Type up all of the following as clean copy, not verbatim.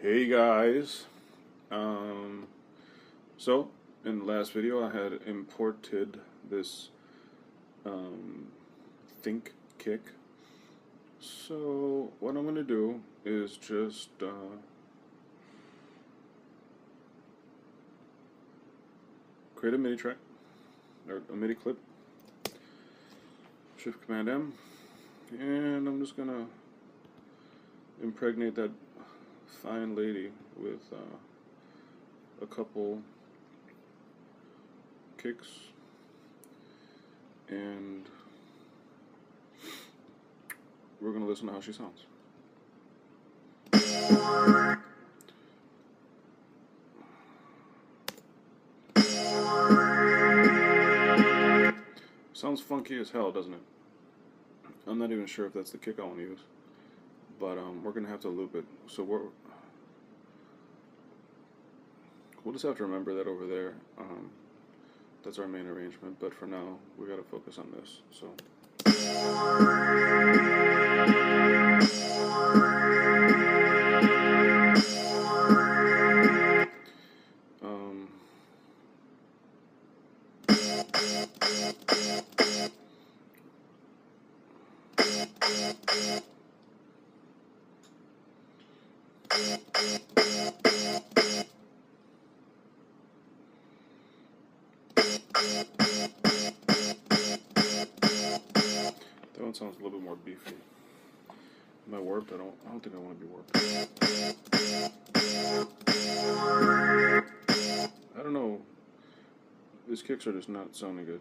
Hey guys, so in the last video I had imported this think kick. So what I'm going to do is just create a MIDI track, or a MIDI clip, Shift Command M, and I'm just going to impregnate that fine lady with a couple kicks, and we're going to listen to how she sounds. Sounds funky as hell, doesn't it? I'm not even sure if that's the kick I want to use, but we're going to have to loop it. So we'll just have to remember that over there. That's our main arrangement, but for now we got to focus on this. So that one sounds a little bit more beefy. Am I warped? I don't think I want to be warped. I don't know. These kicks are just not sounding good.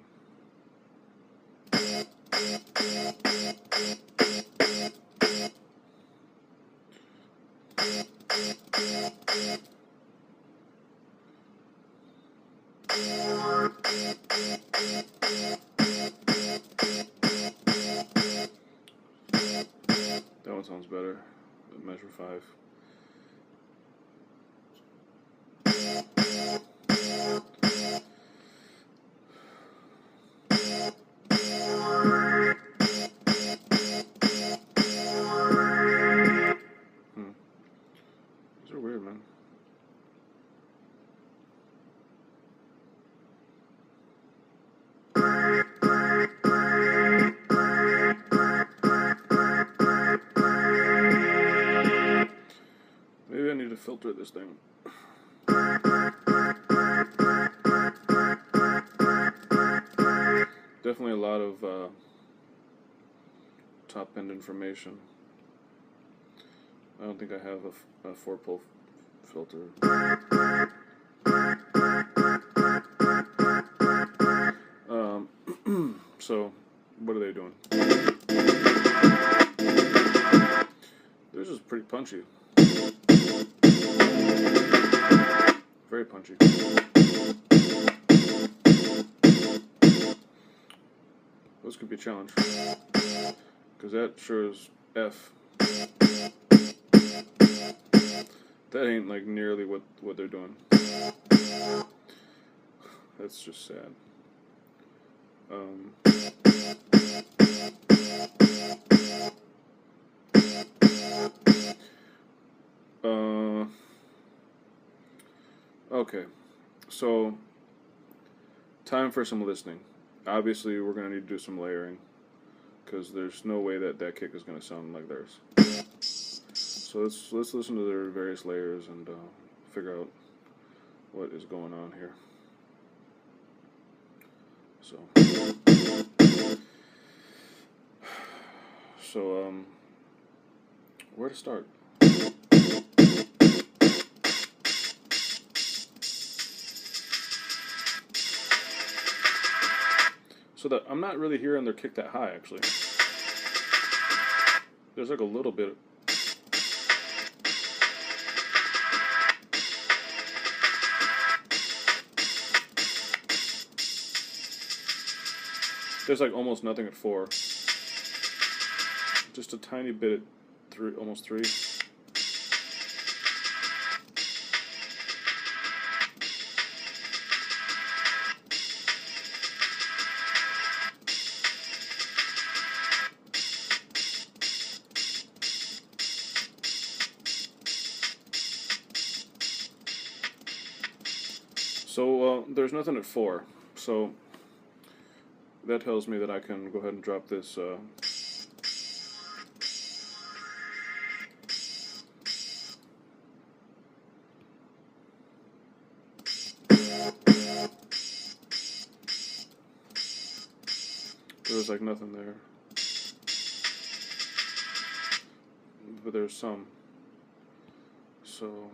That one sounds better. Measure 5. These are weird, man. Maybe I need to filter this thing. Definitely a lot of top end information. I don't think I have a 4-pole filter. So what are they doing? This is pretty punchy. Very punchy. This could be a challenge, because that sure is F. That ain't like nearly what they're doing. That's just sad. Okay, so time for some listening. Obviously, we're going to need to do some layering, because there's no way that kick is going to sound like theirs. So let's listen to their various layers and figure out what is going on here. So where to start? So that I'm not really hearing their kick that high, actually. There's like a little bit. There's like almost nothing at 4. Just a tiny bit at 3, almost 3. So there's nothing at 4, so that tells me that I can go ahead and drop this. There was like nothing there, but there's some. So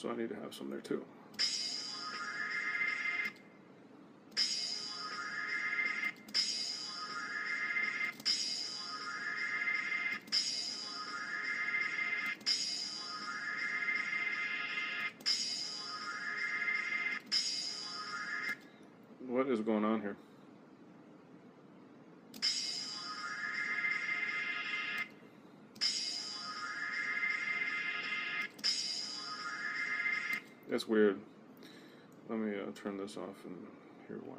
I need to have some there too. What is going on here? That's weird. Let me turn this off and hear why.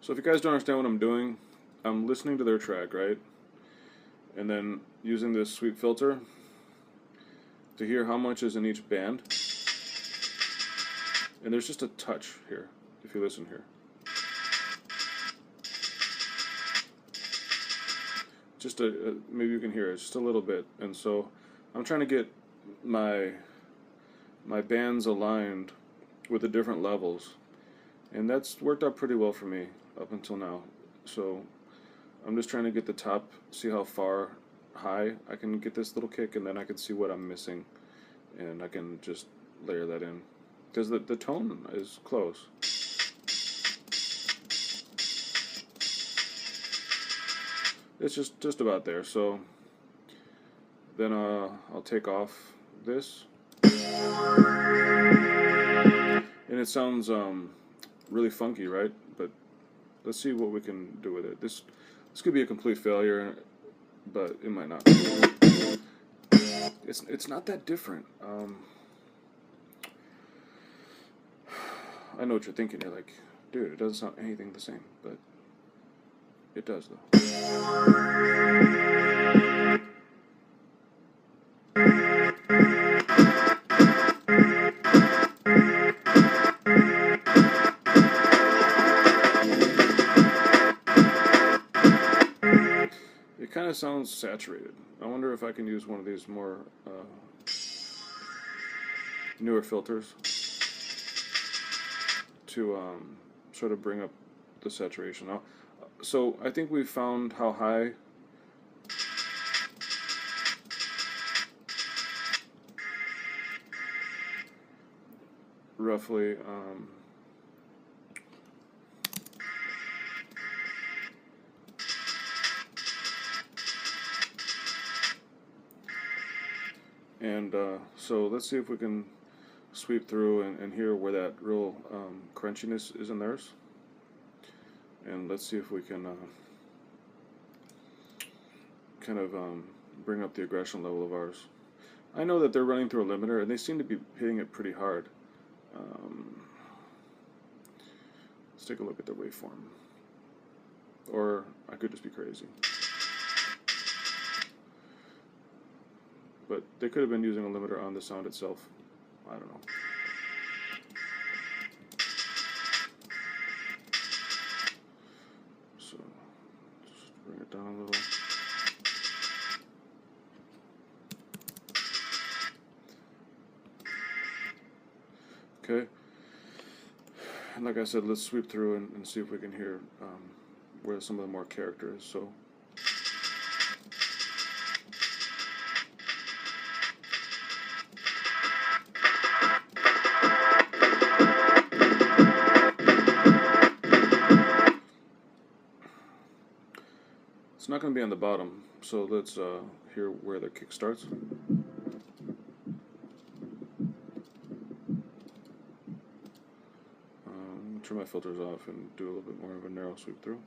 So if you guys don't understand what I'm doing, I'm listening to their track, right? And then using this sweep filter to hear how much is in each band. And there's just a touch here, if you listen here. Just maybe you can hear it, just a little bit. And so I'm trying to get my bands aligned with the different levels. And that's worked out pretty well for me up until now. So I'm just trying to get the top, see how far high I can get this little kick, and then I can see what I'm missing, and I can just layer that in. Because the tone is close. It's just about there. So then I'll take off this. And it sounds really funky, right? But let's see what we can do with it. This could be a complete failure, but it might not. It's not that different. I know what you're thinking. You're like, dude, it doesn't sound anything the same, but it does though. It kind of sounds saturated. I wonder if I can use one of these more newer filters to sort of bring up the saturation. So I think we've found how high roughly and so let's see if we can sweep through and hear where that real crunchiness is in theirs, and let's see if we can kind of bring up the aggression level of ours. I know that they're running through a limiter and they seem to be hitting it pretty hard. Let's take a look at their waveform, or I could just be crazy. But they could have been using a limiter on the sound itself. I don't know. So, just bring it down a little. Okay. And like I said, let's sweep through and see if we can hear where some of the more character is. So, not going to be on the bottom, so let's hear where the kick starts. Turn my filters off and do a little bit more of a narrow sweep through.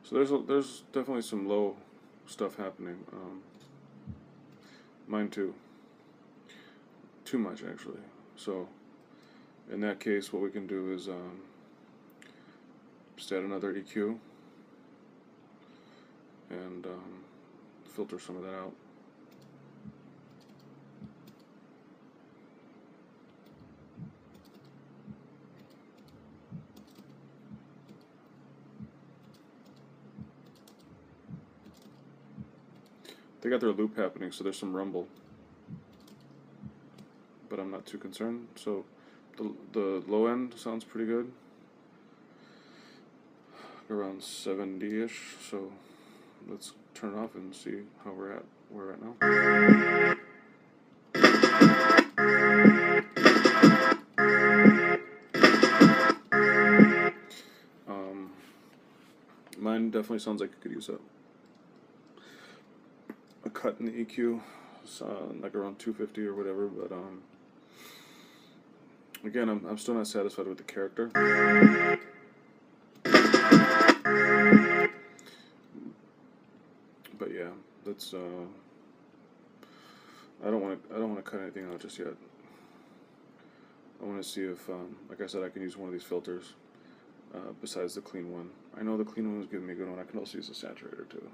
So there's definitely some low stuff happening. Mine too. Too much actually. So in that case, what we can do is just add another EQ and filter some of that out. They got their loop happening, so there's some rumble, but I'm not too concerned. So the low end sounds pretty good, around 70-ish. So let's turn it off and see how we're at now. Mine definitely sounds like it could use a cut in the EQ, like around 250 or whatever. But again, I'm still not satisfied with the character. But yeah, that's I don't want to cut anything out just yet. I want to see if, like I said, I can use one of these filters besides the clean one. I know the clean one is giving me a good one. I can also use a saturator too.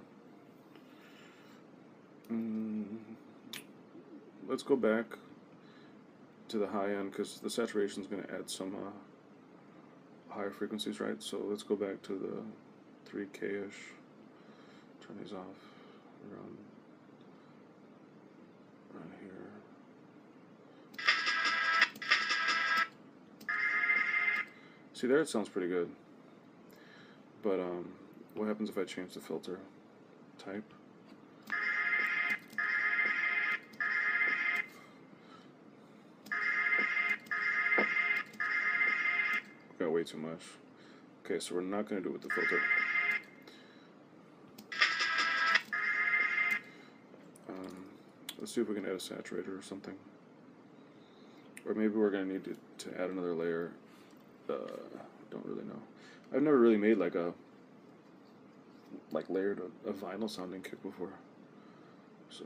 Let's go back to the high end because the saturation is going to add some higher frequencies, right? So let's go back to the 3K-ish. Turn these off around here. See there, it sounds pretty good. But what happens if I change the filter type? Got way too much. Okay, so we're not going to do it with the filter. Let's see if we can add a saturator or something. Or maybe we're going to need to add another layer. Don't really know. I've never really made like layered a vinyl sounding kick before. So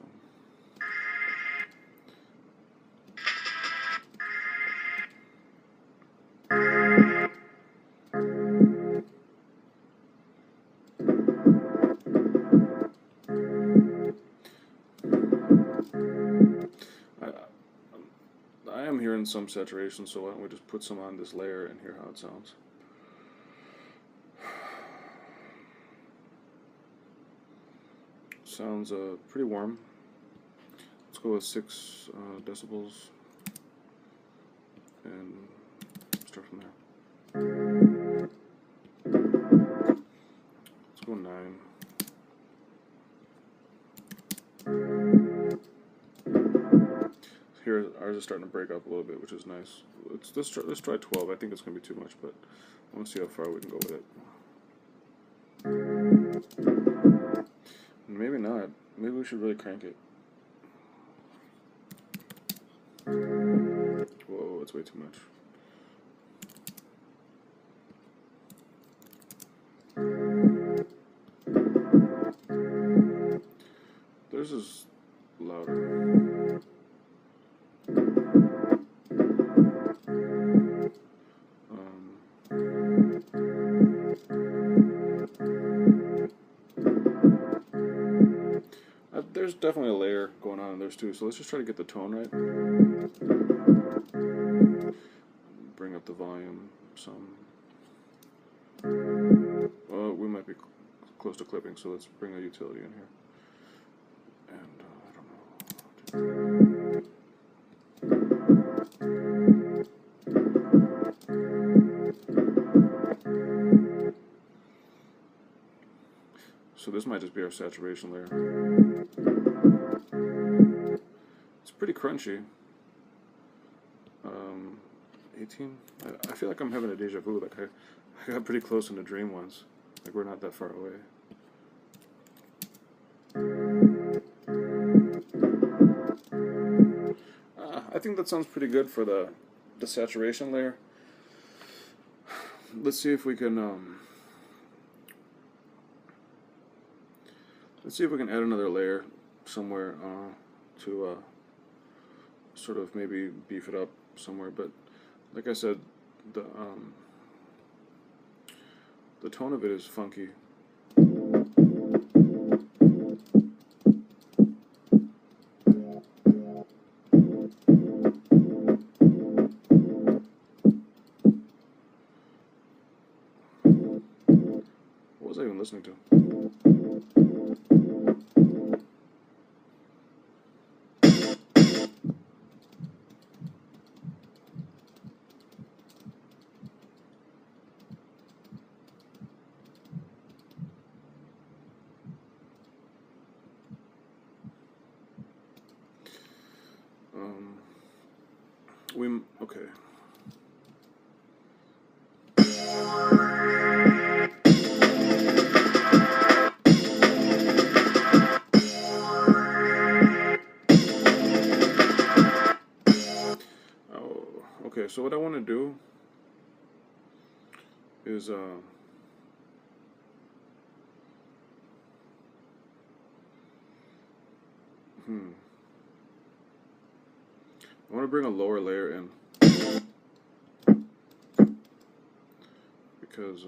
I am hearing some saturation, so why don't we just put some on this layer and hear how it sounds. Sounds pretty warm. Let's go with 6 decibels and start from there. Let's go 9. Here, ours is starting to break up a little bit, which is nice. Let's try 12. I think it's going to be too much, but I want to see how far we can go with it. Maybe not. Maybe we should really crank it. Whoa, that's way too much. Theirs is louder. There's definitely a layer going on in theirs too, so let's just try to get the tone right. Bring up the volume some. Well, we might be close to clipping, so let's bring a utility in here. And I don't know. this might just be our saturation layer. It's pretty crunchy. 18. I feel like I'm having a deja vu. Like I got pretty close in the dream once. Like we're not that far away. I think that sounds pretty good for the saturation layer. Let's see if we can add another layer somewhere to sort of maybe beef it up somewhere. But like I said, the tone of it is funky. What was I even listening to? Okay. Oh, okay. So what I want to do is I want to bring a lower layer in because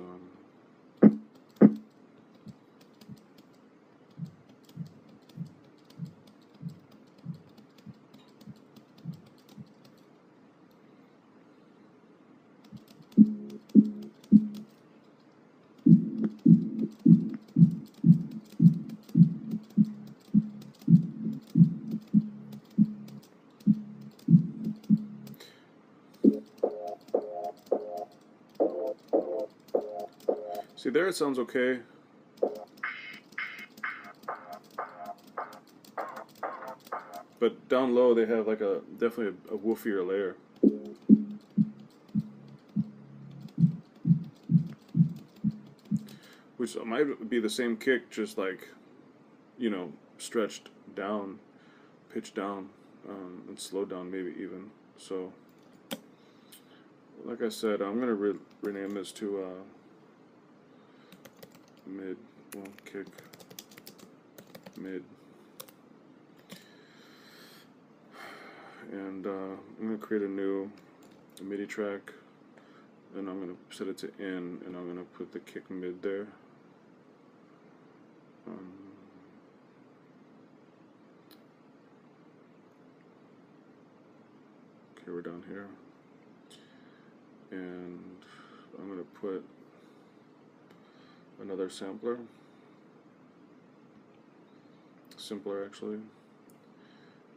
see there it sounds okay. But down low they have like definitely a woofier layer. Which might be the same kick, just like, you know, stretched down, pitched down, and slowed down maybe even. So, like I said, I'm going to rename this to mid, well, kick, mid. And I'm going to create a new MIDI track, and I'm going to set it to in, and I'm going to put the kick mid there. Okay, we're down here, and I'm going to put another sampler, simpler actually,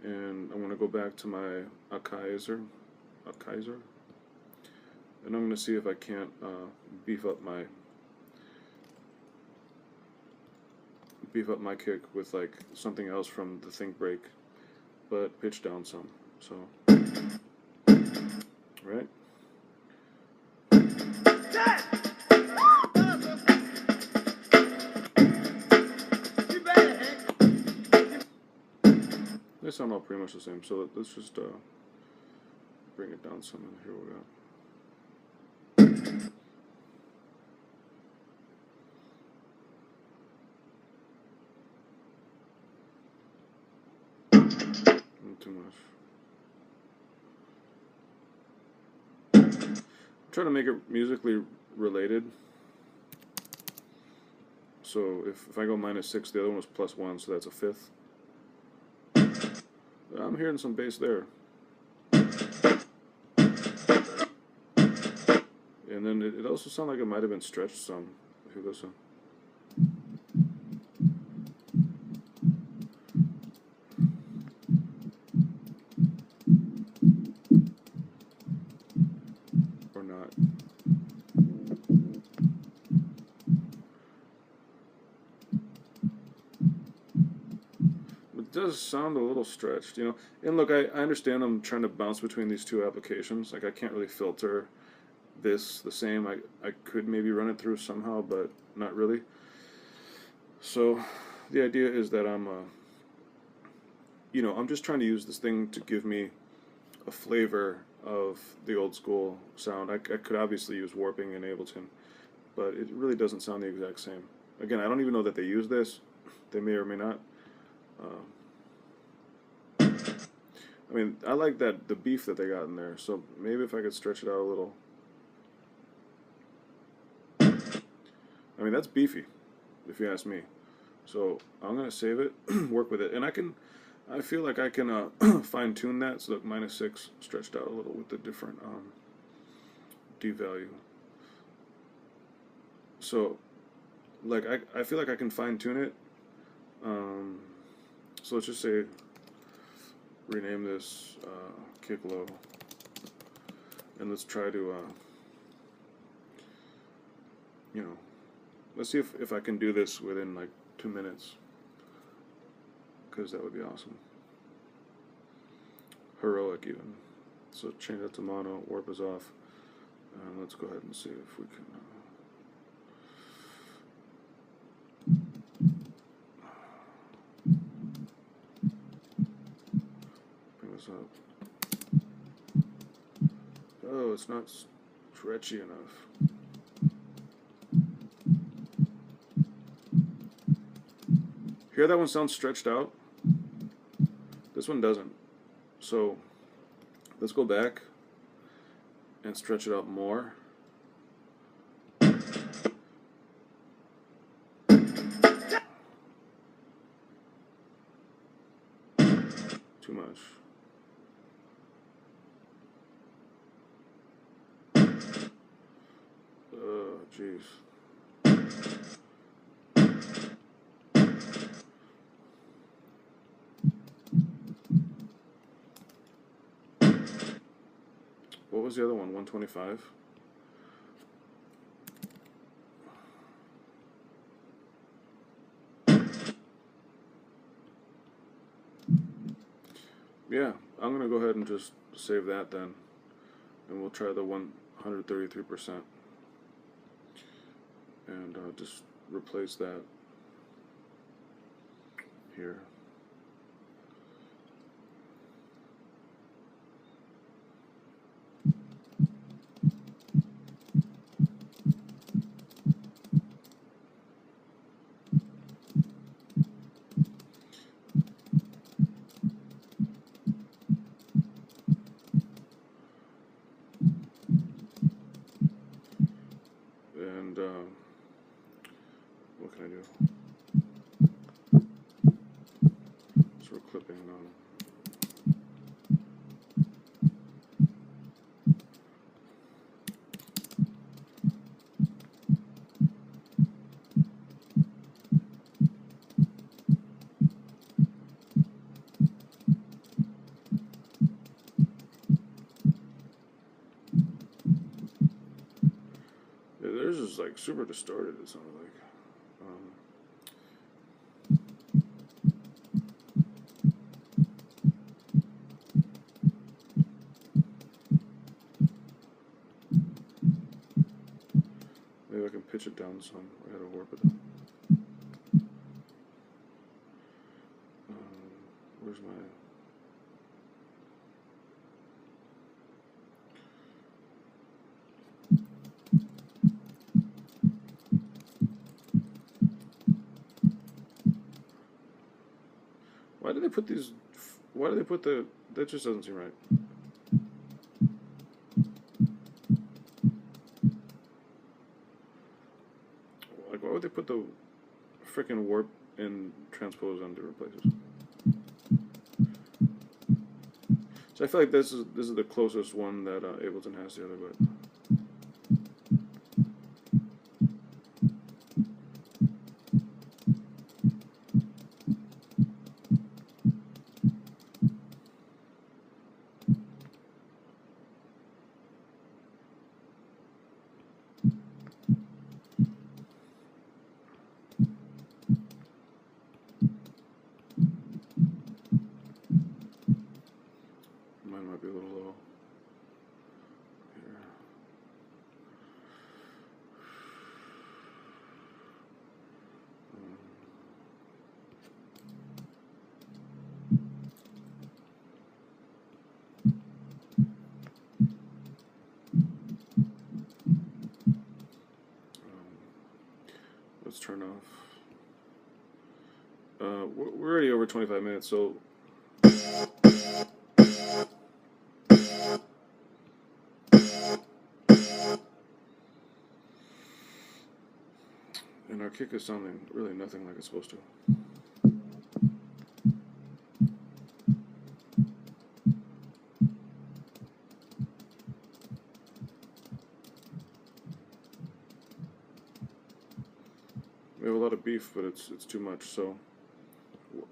and I'm going to go back to my Hexspa, and I'm going to see if I can't beef up my kick with like something else from the Think Break, but pitch down some. So, right? They sound all pretty much the same. So let's just bring it down some. And here we go. Too much. Try to make it musically related. So if I go -6, the other one was +1, so that's a fifth. I'm hearing some bass there. And then it also sounded like it might have been stretched some, if you listen. Or not. does sound a little stretched, you know. And look, I understand I'm trying to bounce between these two applications. Like I can't really filter this the same. I could maybe run it through somehow, but not really. So the idea is that you know, I'm just trying to use this thing to give me a flavor of the old school sound. I could obviously use warping in Ableton, but it really doesn't sound the exact same. Again, I don't even know that they use this. They may or may not. I mean, I like that the beef that they got in there, so maybe if I could stretch it out a little. I mean, that's beefy, if you ask me. So I'm gonna save it, work with it, and I feel like I can fine tune that. So look, -6 stretched out a little with the different D value. So, like I feel like I can fine tune it. So let's just say rename this kick low, and let's try to you know, let's see if I can do this within like 2 minutes, because that would be awesome. Heroic even. So change that to mono, warp is off, and let's go ahead and see if we can bring this up. Oh, it's not stretchy enough. Hear that one sounds stretched out? This one doesn't. So let's go back and stretch it out more. Too much. Oh, jeez. What was the other one? 125? Yeah, I'm going to go ahead and just save that then. And we'll try the 133%. And just replace that here. And what can I do? So we're clipping on. Yeah, theirs is like super distorted, it sounded like. Maybe I can pitch it down some. I gotta warp it. Where's my... Why did they put these... Why did they put the... That just doesn't seem right. Like, why would they put the frickin' warp and transpose on different places? So I feel like this is the closest one that Ableton has to the other, but... enough. We're already over 25 minutes, so and our kick is sounding really nothing like it's supposed to. We have a lot of beef, but it's too much. So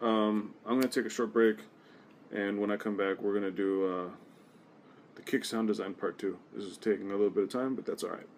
I'm gonna take a short break, and when I come back, we're gonna do the kick sound design part 2. This is taking a little bit of time, but that's all right.